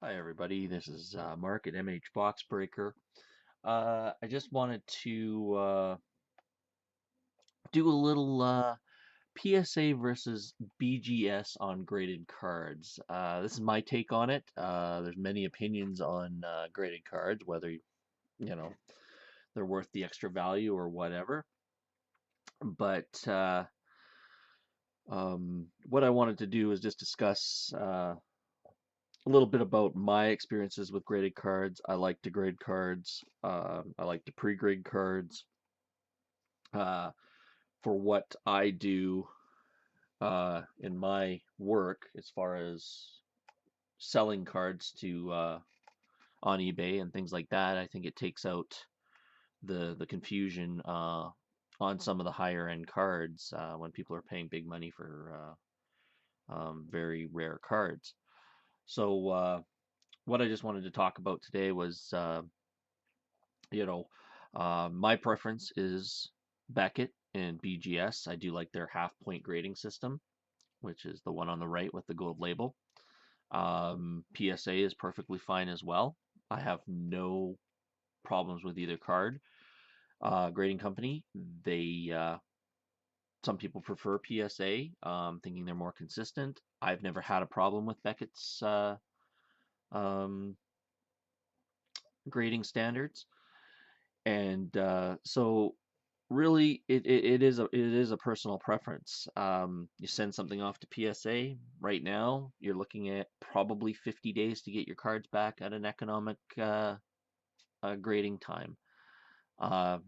Hi everybody, this is Mark at MH Boxbreaker. I just wanted to do a little PSA versus BGS on graded cards. This is my take on it. There's many opinions on graded cards, whether they're worth the extra value or whatever. But what I wanted to do is just discuss a little bit about my experiences with graded cards. I like to grade cards. I like to pre-grade cards. Uh, for what I do in my work, as far as selling cards to on eBay and things like that, I think it takes out the confusion on some of the higher end cards when people are paying big money for very rare cards. So what I just wanted to talk about today was you know, my preference is Beckett and BGS. I do like their half point grading system, which is the one on the right with the gold label. PSA is perfectly fine as well. I have no problems with either card grading company. They Some people prefer PSA, thinking they're more consistent. I've never had a problem with Beckett's um, grading standards, and so really it is a personal preference. You send something off to PSA right now, you're looking at probably 50 days to get your cards back at an economic grading time. Uh,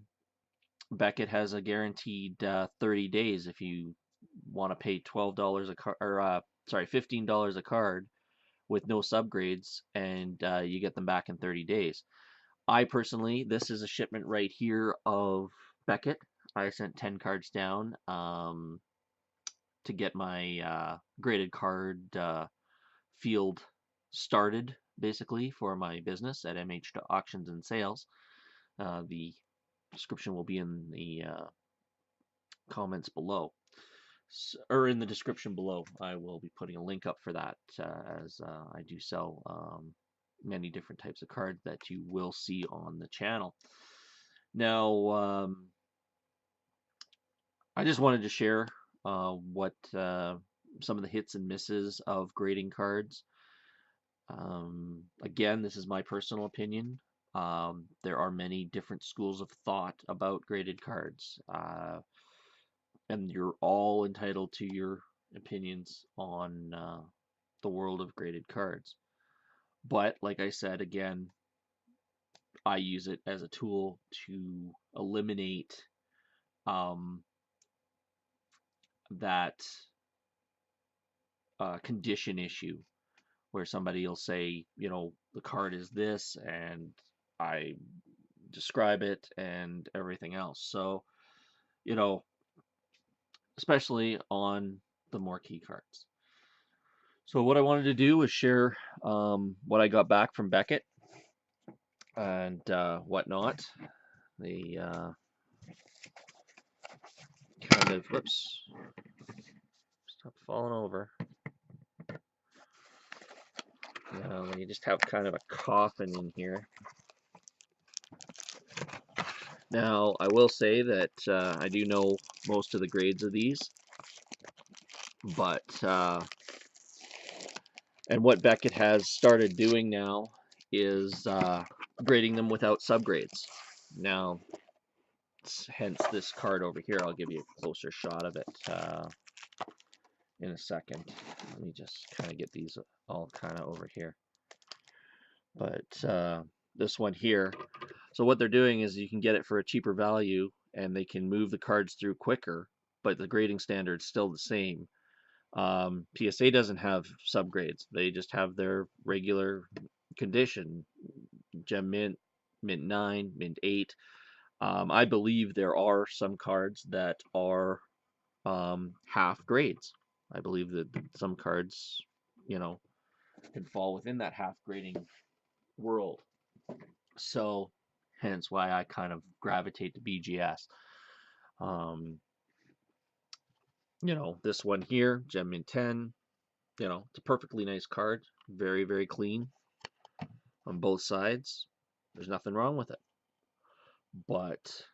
Beckett has a guaranteed 30 days if you want to pay $12 a card, or sorry, $15 a card with no subgrades, and you get them back in 30 days. I personally, this is a shipment right here of Beckett. I sent 10 cards down to get my graded card field started, basically, for my business at MH Auctions and Sales. The description will be in the comments below, or in the description below. I will be putting a link up for that as I do sell many different types of cards that you will see on the channel. Now, I just wanted to share what some of the hits and misses of grading cards. Again, this is my personal opinion. There are many different schools of thought about graded cards, and you're all entitled to your opinions on the world of graded cards. But like I said, again, I use it as a tool to eliminate um, that condition issue where somebody will say, the card is this, and I describe it and everything else. So, you know, especially on the more key cards. So what I wanted to do was share what I got back from Beckett and whatnot. The kind of, whoops, stop falling over. You just have kind of a coffin in here. Now, I will say that I do know most of the grades of these, but and what Beckett has started doing now is grading them without subgrades. Now, hence this card over here. I'll give you a closer shot of it in a second. Let me just kind of get these all kind of over here. But this one here, so what they're doing is you can get it for a cheaper value, and they can move the cards through quicker, but the grading standard's still the same. PSA doesn't have subgrades. They just have their regular condition, gem mint, mint 9, mint 8. I believe there are some cards that are half grades. I believe that some cards, can fall within that half grading world. So, hence why I kind of gravitate to BGS. Um, this one here, Gem Mint 10, it's a perfectly nice card. Very, very clean. on both sides. There's nothing wrong with it. But,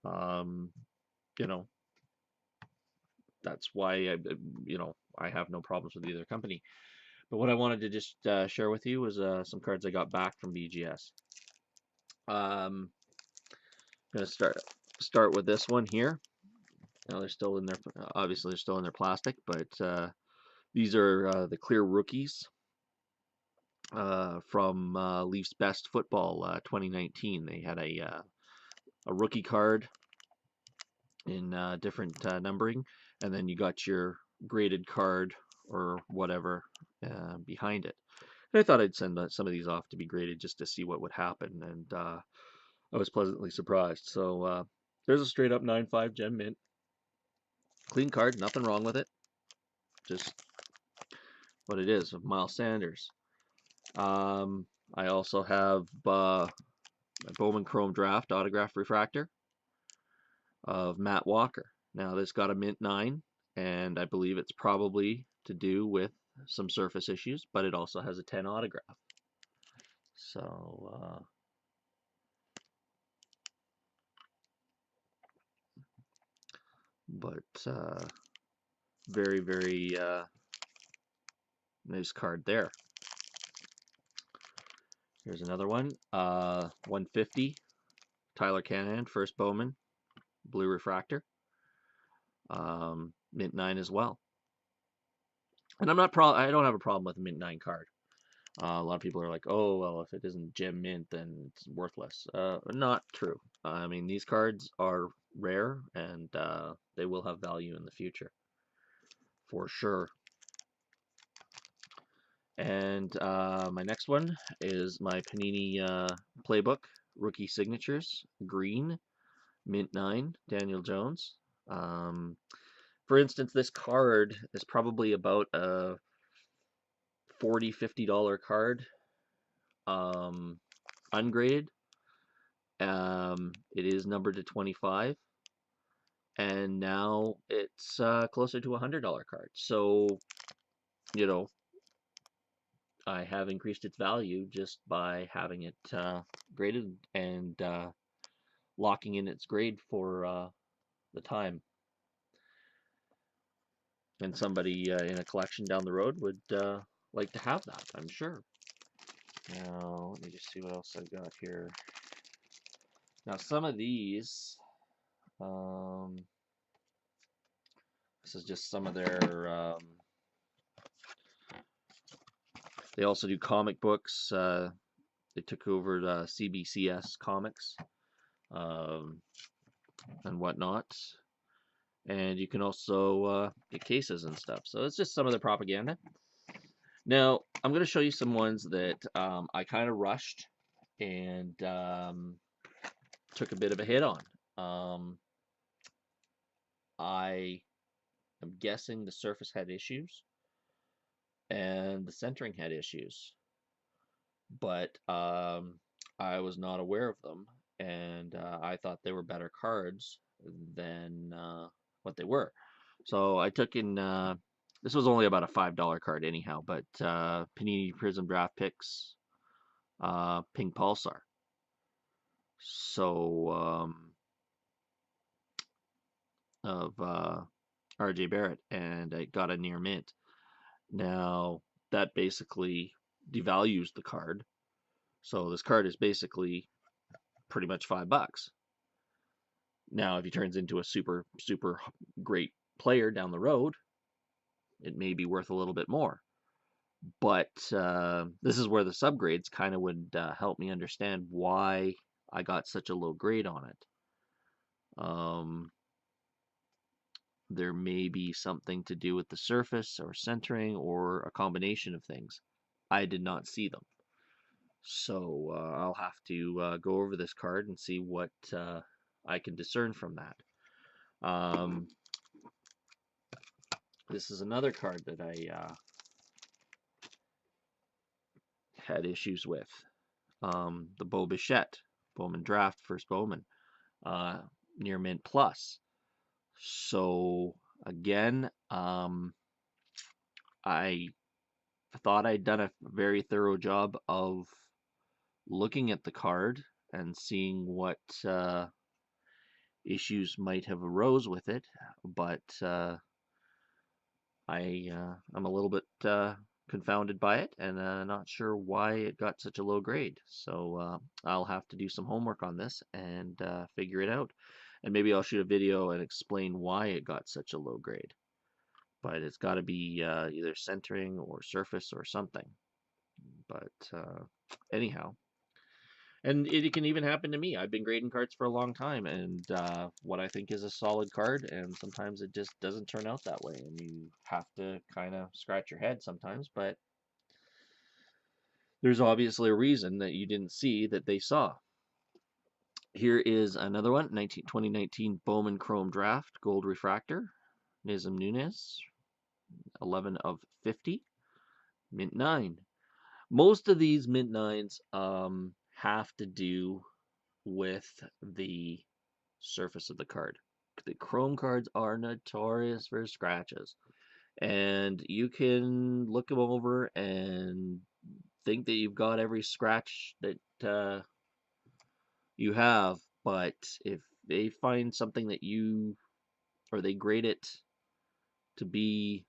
um, you know, that's why I have no problems with either company. But what I wanted to just share with you was some cards I got back from BGS. I'm gonna start with this one here. Now they're still in their obviously they're still in their plastic, but these are the clear rookies from Leafs Best Football 2019. They had a rookie card in different numbering, and then you got your graded card or whatever behind it. And I thought I'd send some of these off to be graded just to see what would happen, and I was pleasantly surprised. So there's a straight up 9.5 gem mint, clean card, nothing wrong with it, just what it is of Miles Sanders. I also have a Bowman Chrome Draft autograph refractor of Matt Walker. Now this got a mint 9, and I believe it's probably to do with some surface issues, but it also has a 10 autograph. So very, very nice card there. Here's another one, 150, Tyler Cannon, first Bowman, blue refractor, mint 9 as well. And I don't have a problem with a mint 9 card. A lot of people are like, oh, well, if it isn't gem mint, then it's worthless. Not true. I mean, these cards are rare, and they will have value in the future, for sure. And my next one is my Panini Playbook Rookie Signatures, green, mint 9, Daniel Jones. For instance, this card is probably about a $40-50 card, ungraded. It is numbered to 25, and now it's closer to a $100 card. So, you know, I have increased its value just by having it graded and locking in its grade for the time. And somebody in a collection down the road would like to have that, I'm sure. Now, let me just see what else I've got here. Now, some of these, this is just some of their, they also do comic books. They took over the CBCS comics and whatnot. And you can also get cases and stuff. So it's just some of the propaganda. Now, I'm going to show you some ones that I kind of rushed and took a bit of a hit on. I am guessing the surface had issues and the centering had issues, but I was not aware of them, and I thought they were better cards than what they were. So I took in, this was only about a $5 card anyhow, but Panini Prism Draft Picks, Pink Pulsar. So of RJ Barrett, and I got a near mint. Now that basically devalues the card. So this card is basically pretty much $5. Now, if he turns into a super, super great player down the road, it may be worth a little bit more. But this is where the subgrades kind of would help me understand why I got such a low grade on it. There may be something to do with the surface or centering or a combination of things. I did not see them. So I'll have to go over this card and see what I can discern from that. This is another card that I had issues with. The Bo Bichette, Bowman Draft, first Bowman, near mint plus. So again, I thought I'd done a very thorough job of looking at the card and seeing what issues might have arose with it, but I'm a little bit confounded by it and not sure why it got such a low grade. So I'll have to do some homework on this and figure it out. And maybe I'll shoot a video and explain why it got such a low grade. But it's got to be either centering or surface or something. But anyhow, and it can even happen to me. I've been grading cards for a long time, and what I think is a solid card, and sometimes it just doesn't turn out that way, and you have to kind of scratch your head sometimes. But there's obviously a reason that you didn't see that they saw. Here is another one, 2019 Bowman Chrome Draft, Gold Refractor, Nizam Nunez, 11 of 50, Mint 9. Most of these Mint 9s have to do with the surface of the card. The Chrome cards are notorious for scratches, and you can look them over and think that you've got every scratch that you have, but if they find something that you or they grade it to be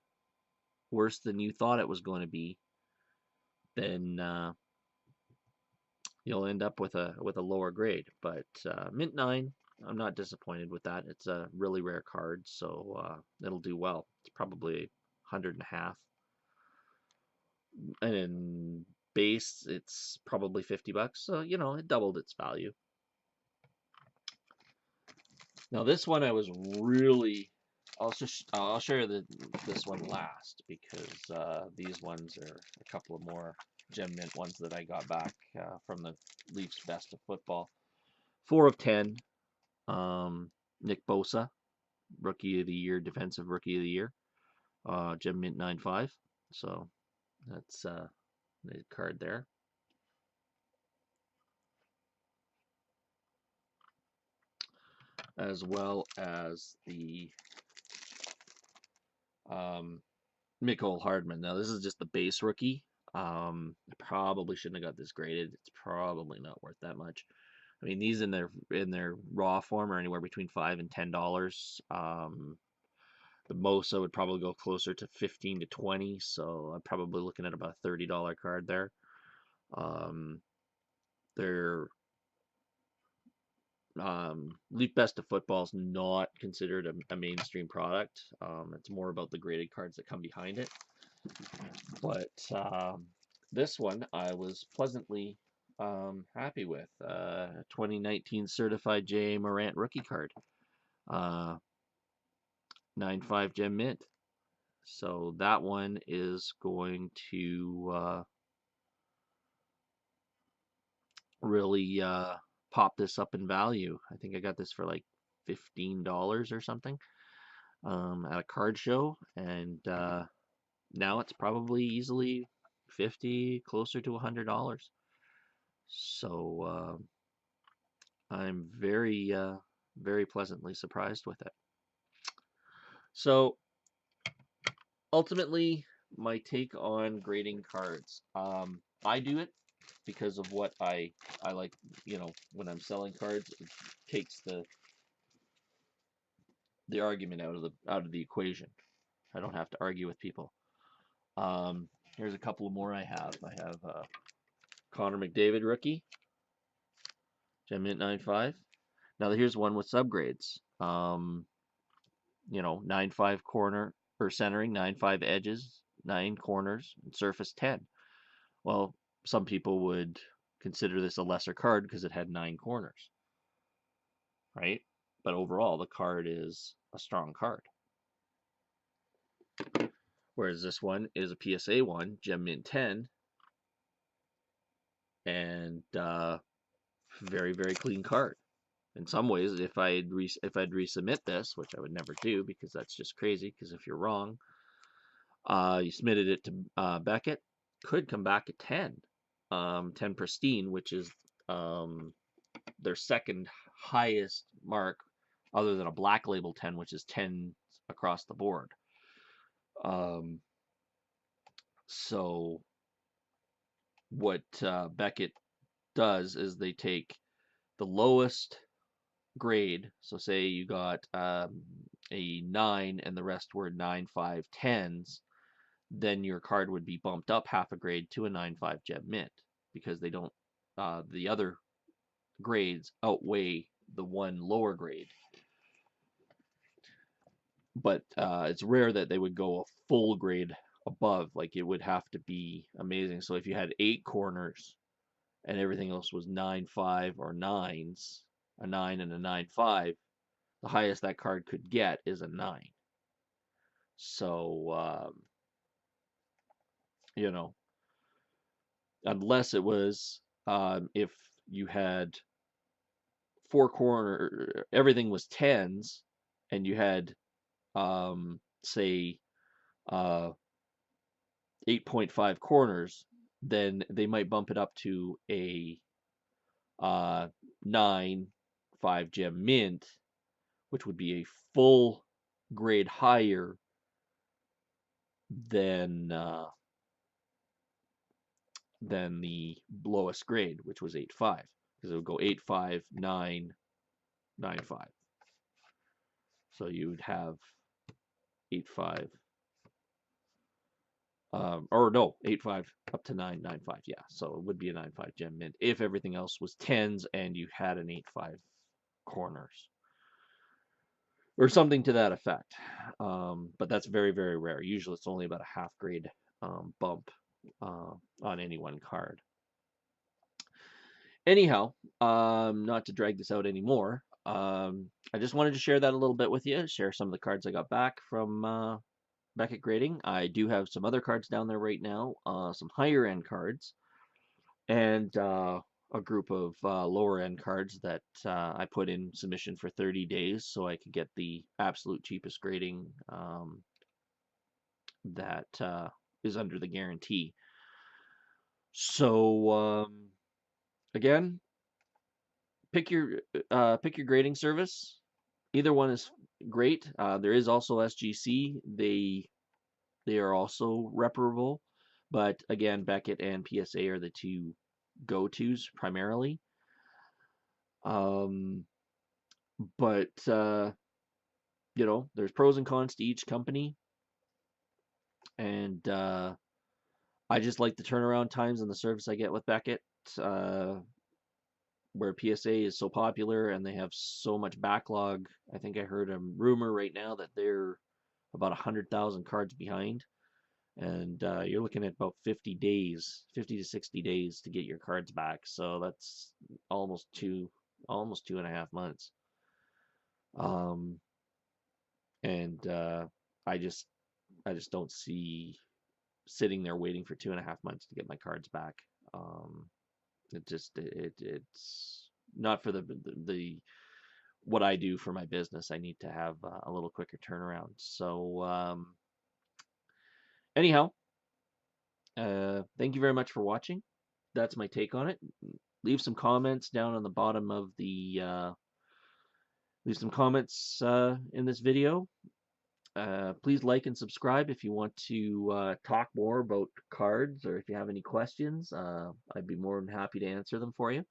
worse than you thought it was going to be, then you'll end up with a lower grade. But Mint 9, I'm not disappointed with that. It's a really rare card, so it'll do well. It's probably 100 and a half. And in base, it's probably $50. So, it doubled its value. Now this one I was really, I'll share this one last because these ones are a couple of more gem mint ones that I got back from the Leafs Best of Football. 4 of 10. Nick Bosa, Rookie of the Year, Defensive Rookie of the Year. Gem mint 9.5. So that's the card there. As well as the Mecole Hardman. Now this is just the base rookie. I probably shouldn't have got this graded. It's probably not worth that much. I mean, these in their raw form are anywhere between $5 and $10. The Mosa would probably go closer to 15 to 20, so I'm probably looking at about a $30 card there. Their Leaf Best of Football is not considered a mainstream product. It's more about the graded cards that come behind it. But this one I was pleasantly happy with. 2019 Certified J Morant rookie card. 9.5 gem mint. So that one is going to really pop this up in value. I think I got this for like $15 or something at a card show, and now it's probably easily 50, closer to $100. So I'm very pleasantly surprised with it. So ultimately, my take on grading cards. I do it because of what I like. When I'm selling cards, it takes the argument out of the equation. I don't have to argue with people. Here's a couple more I have. I have Connor McDavid rookie, Gem Mint 9.5. Now here's one with subgrades. 9.5 corner or centering, 9.5 edges, 9 corners, and surface 10. Well, some people would consider this a lesser card because it had 9 corners, right? But overall, the card is a strong card. Whereas this one is a PSA 1, Gem Mint 10, and very clean card. In some ways, if I'd resubmit this, which I would never do because that's just crazy. Because if you're wrong, you submitted it to Beckett, could come back at 10, 10 pristine, which is their second highest mark, other than a black label 10, which is 10 across the board. So what Beckett does is they take the lowest grade. So say you got a 9 and the rest were 9, 5, 10s, then your card would be bumped up half a grade to a 9.5 gem mint because they don't the other grades outweigh the one lower grade. But it's rare that they would go a full grade above. Like it would have to be amazing. So if you had 8 corners and everything else was 9.5 or 9s, a 9 and a 9.5, the highest that card could get is a 9. So you know, unless it was if you had 4 corner, everything was 10s, and you had say 8.5 corners, then they might bump it up to a 9 5 gem mint, which would be a full grade higher than the lowest grade, which was 8.5, because it would go 8.5, 9, 9.5. So you would have 8.5, or no, 8.5 up to 9, 9.5. Yeah, so it would be a 9.5 gem mint if everything else was 10s and you had an 8.5 corners or something to that effect. But that's very, very rare. Usually it's only about a half grade bump on any one card. Anyhow, not to drag this out anymore, I just wanted to share that a little bit with you, share some of the cards I got back from back at grading. I do have some other cards down there right now, some higher end cards, and a group of lower end cards that I put in submission for 30 days so I could get the absolute cheapest grading that is under the guarantee. So again, pick your grading service. Either one is great. There is also SGC. They are also reparable, but again, Beckett and PSA are the two go-tos primarily. But there's pros and cons to each company, and I just like the turnaround times and the service I get with Beckett, where PSA is so popular and they have so much backlog. I think I heard a rumor right now that they're about 100,000 cards behind, and you're looking at about 50 days, 50 to 60 days to get your cards back. So that's almost 2.5 months. And I just don't see sitting there waiting for 2.5 months to get my cards back. It's not for the what I do for my business. I need to have a little quicker turnaround. So anyhow, thank you very much for watching. That's my take on it. Leave some comments down on the bottom of the leave some comments in this video. Please like and subscribe if you want to talk more about cards, or if you have any questions. I'd be more than happy to answer them for you.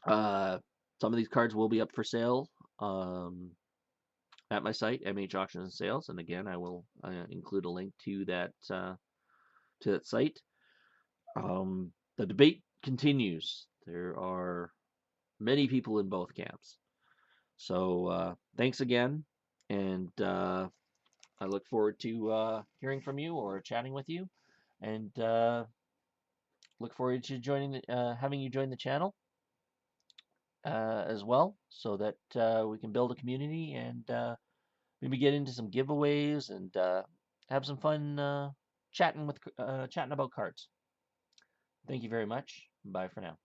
Some of these cards will be up for sale at my site, MH Auctions and Sales, and again, I will include a link to that site. The debate continues. There are many people in both camps. So thanks again, and I look forward to hearing from you or chatting with you, and look forward to having you join the channel as well, so that we can build a community and maybe get into some giveaways and have some fun chatting about cards. Thank you very much. Bye for now.